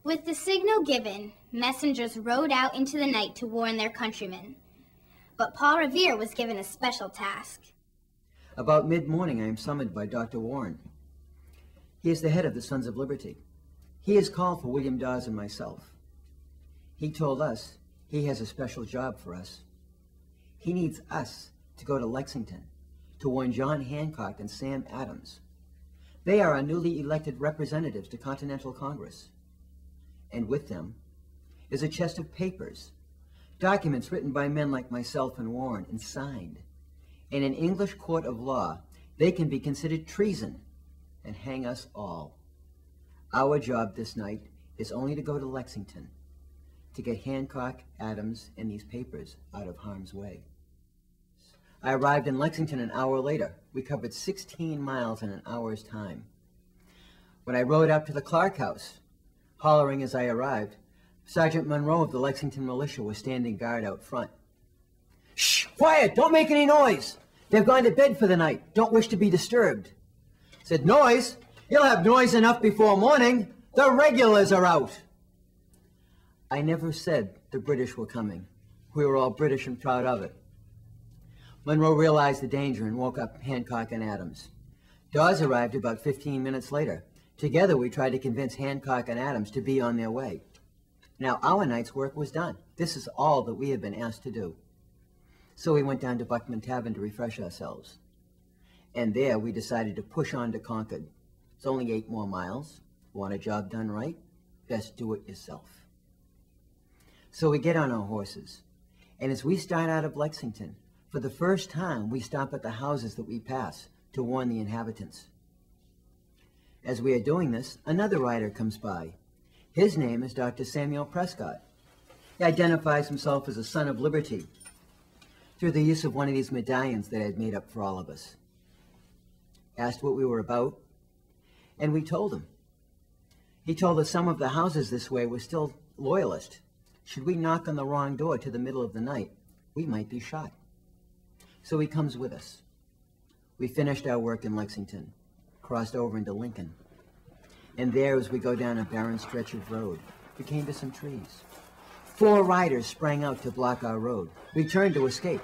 With the signal given, messengers rode out into the night to warn their countrymen. But Paul Revere was given a special task. About mid-morning, I am summoned by Dr. Warren. He is the head of the Sons of Liberty. He has called for William Dawes and myself. He told us he has a special job for us. He needs us to go to Lexington to warn John Hancock and Sam Adams. They are our newly elected representatives to Continental Congress. And with them is a chest of papers, documents written by men like myself and Warren and signed. In an English court of law, they can be considered treason and hang us all. Our job this night is only to go to Lexington to get Hancock, Adams, and these papers out of harm's way. I arrived in Lexington an hour later. We covered 16 miles in an hour's time. When I rode up to the Clark House, hollering as I arrived, Sergeant Monroe of the Lexington Militia was standing guard out front. "Shh! Quiet! Don't make any noise! They've gone to bed for the night. Don't wish to be disturbed." Said, "Noise? You'll have noise enough before morning. The regulars are out." I never said the British were coming. We were all British and proud of it. Monroe realized the danger and woke up Hancock and Adams. Dawes arrived about 15 minutes later. Together, we tried to convince Hancock and Adams to be on their way. Now, our night's work was done. This is all that we had been asked to do. So we went down to Buckman Tavern to refresh ourselves. And there, we decided to push on to Concord. It's only 8 more miles. Want a job done right? Best do it yourself. So we get on our horses. And as we start out of Lexington, for the first time, we stop at the houses that we pass to warn the inhabitants. As we are doing this, another rider comes by. His name is Dr. Samuel Prescott. He identifies himself as a Son of Liberty through the use of one of these medallions that I had made up for all of us. Asked what we were about, and we told him. He told us some of the houses this way were still loyalist. Should we knock on the wrong door to the middle of the night, we might be shot. So he comes with us. We finished our work in Lexington, crossed over into Lincoln. And there, as we go down a barren stretch of road, we came to some trees. 4 riders sprang out to block our road. We turned to escape.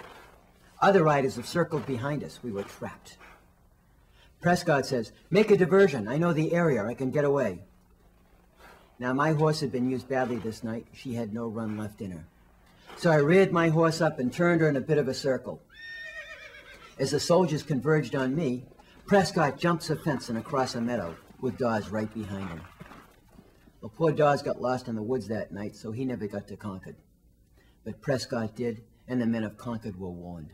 Other riders have circled behind us. We were trapped. Prescott says, "Make a diversion. I know the area. I can get away." Now, my horse had been used badly this night. She had no run left in her. So I reared my horse up and turned her in a bit of a circle. As the soldiers converged on me, Prescott jumps a fence and across a meadow with Dawes right behind him. Well, poor Dawes got lost in the woods that night, so he never got to Concord. But Prescott did, and the men of Concord were warned.